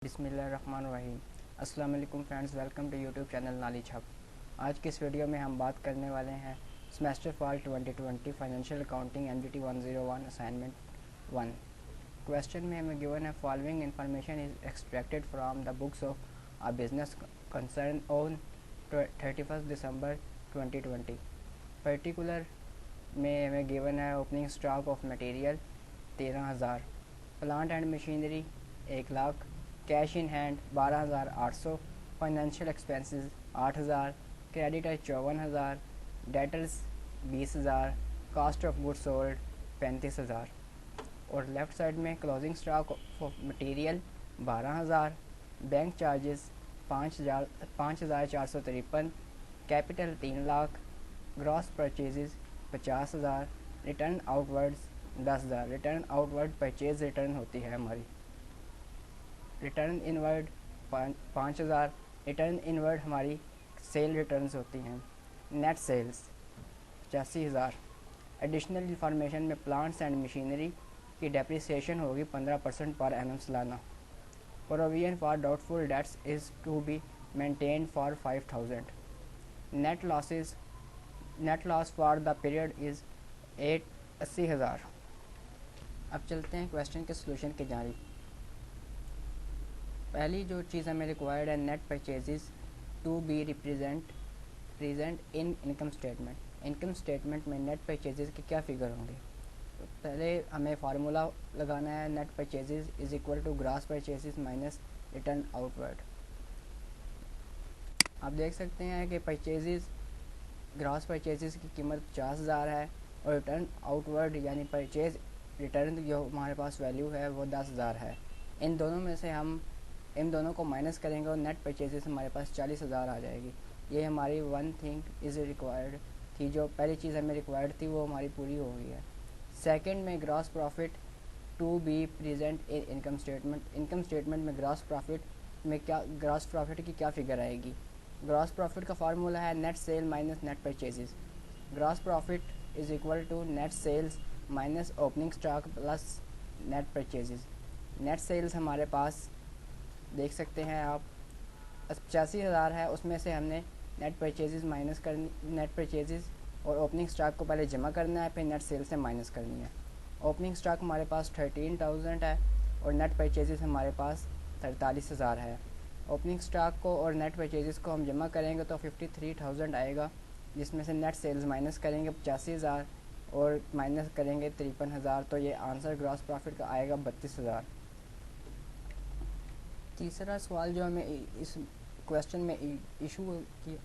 बिस्मिल्लाहिर्रहमानिर्रहीम। अस्सलाम वालेकुम friends, welcome to YouTube channel Knowledge Hub. आज के इस वीडियो में हम बात करने वाले हैं semester fall 2020 financial accounting NVT 101 assignment 1। Question में हमें गिवन है following information is extracted from the books of a business concern on 31 December 2020। Particular में हमें गिवन है opening stock of material 13,000, plant and machinery 1,00,000, cash in hand 12,800, financial expenses 8,000, creditor 54,000, debtors 20,000, cost of goods sold 35,000। और left side में closing stock of material 12,000, bank charges 5,453, capital 3,00,000, gross purchases 50,000, return outwards 10,000। Return outward purchase return होती है हमारी। Return inward 5,000। Return inward हमारी sale returns होती हैं। Net sales 85,000। Additional information में plants and machinery की डेप्रिसिएशन होगी 15% पर एनम सालाना। Provision for doubtful debts is to be maintained for 5,000। Net loss for the period is 80,000। अब चलते हैं क्वेश्चन के सोल्यूशन की जानिब। पहली जो चीज़ हमें रिक्वायर्ड है net purchases to be present in income statement. Income statement में नेट परचेजेस के क्या फिगर होंगे। तो पहले हमें फार्मूला लगाना है net purchases is equal to gross purchases minus return outward. आप देख सकते हैं कि ग्रॉस परचेजेस की कीमत 50,000 है और रिटर्न आउटवर्ड यानी परचेज रिटर्न जो हमारे पास वैल्यू है वो 10,000 है। इन दोनों में से हम इन दोनों को माइनस करेंगे और नेट परचेजेस हमारे पास 40,000 आ जाएगी। ये हमारी वन थिंग इज़ रिक्वायर्ड थी, जो पहली चीज़ हमें रिक्वायर्ड थी वो हमारी पूरी हो गई है। सेकंड में gross profit to be present in income statement. Income statement में ग्रॉस प्रॉफिट की क्या फिगर आएगी। ग्रॉस प्रॉफिट का फार्मूला है net sale minus net purchases. Gross profit is equal to net sales minus opening stock plus net purchases. Net sales हमारे पास देख सकते हैं आप 85,000 है, उसमें से हमने नेट परचेजेस नेट परचेजेस और ओपनिंग स्टॉक को पहले जमा करना है, फिर नेट सेल से माइनस करनी है। ओपनिंग स्टॉक हमारे पास 13,000 है और नेट परचेजेस हमारे पास 43,000 है। ओपनिंग स्टॉक को और नेट परचेजेस को हम जमा करेंगे तो 53,000 आएगा, जिसमें से नेट सेल्स माइनस करेंगे 85,000 और माइनस करेंगे 53,000, तो ये आंसर ग्रॉस प्रॉफिट का आएगा 32,000। तीसरा सवाल जो हमें इस क्वेश्चन में इशू किया,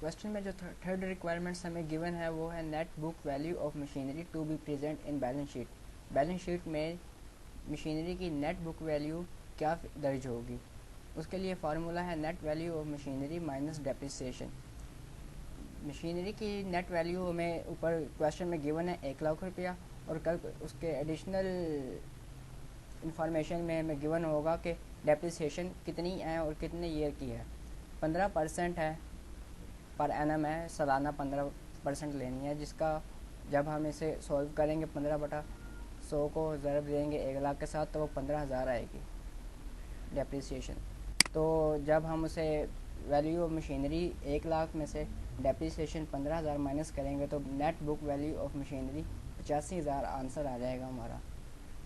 क्वेश्चन में जो थर्ड रिक्वायरमेंट्स हमें गिवन है वो है net book value of machinery to be present in balance sheet. Balance sheet में मशीनरी की नेट बुक वैल्यू क्या दर्ज होगी। उसके लिए फार्मूला है net value of machinery minus depreciation. Machinery की नेट वैल्यू हमें ऊपर क्वेश्चन में गिवन है 1,00,000 रुपया, और कल उसके एडिशनल इंफॉर्मेशन में हमें गिवन होगा कि डेप्रिसिएशन कितनी है और कितने ईयर की है। 15% है पर एनम है, सालाना 15% लेनी है, जिसका जब हम इसे सॉल्व करेंगे 15/100 को ज़रब देंगे 1,00,000 के साथ तो वो 15,000 आएगी डेप्रिसिएशन। तो जब हम उसे वैल्यू ऑफ मशीनरी 1,00,000 में से डेप्रिसिएशन 15,000 माइनस करेंगे तो net book value of machinery 85,000 answer आ जाएगा हमारा।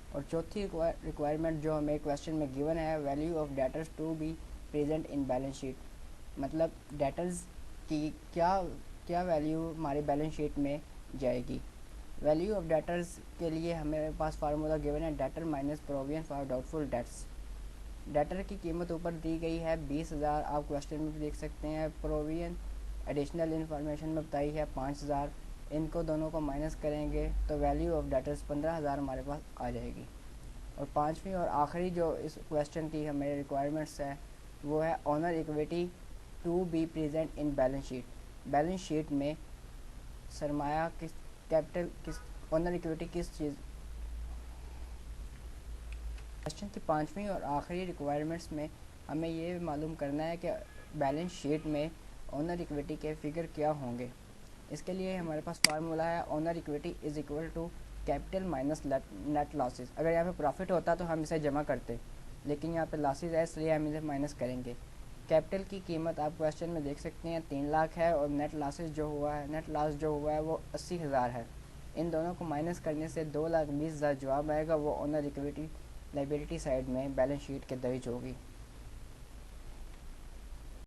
और चौथी रिक्वायरमेंट जो हमें क्वेश्चन में गिवन है value of debtors to be present in balance sheet. मतलब डेटर्स की क्या वैल्यू हमारी बैलेंस शीट में जाएगी। वैल्यू ऑफ डेटर्स के लिए हमें पास फार्मूला गिवन है debtor minus provision for doubtful dates. Debtor की कीमत ऊपर दी गई है 20,000, आप क्वेश्चन में भी देख सकते हैं। प्रोविजन एडिशनल इन्फॉर्मेशन में बताई है 5,000। इनको दोनों को माइनस करेंगे तो वैल्यू ऑफ डेटर्स 15,000 हमारे पास आ जाएगी। और पांचवी और आखिरी जो इस क्वेश्चन की हमें रिक्वायरमेंट्स है वो है owner equity to be present in balance sheet. Balance sheet में सरमाया ऑनर इक्विटी किस चीज़। क्वेश्चन की पांचवी और आखिरी रिक्वायरमेंट्स में हमें ये मालूम करना है कि बैलेंस शीट में ऑनर इक्विटी के फिगर क्या होंगे। इसके लिए हमारे पास फार्मूला है owner equity is equal to capital minus net losses. اگر یہاں پہ پروفٹ ہوتا تو ہم اسے جمع کرتے, لیکن یہاں پہ لاسز ہے اس لیے ہم اسے مائنس کریں گے. کیپٹل کی قیمت آپ کویشچن میں دیکھ سکتے ہیں 3 لاکھ ہے, اور نیٹ لاسز جو ہوا ہے, نیٹ لاس جو ہوا ہے وہ 80,000 ہے. ان دونوں کو مائنس کرنے سے 2,20,000 جواب آئے گا, وہ آنر اکویٹی لائبلٹی سائڈ میں بیلنس شیٹ کے درج ہوگی.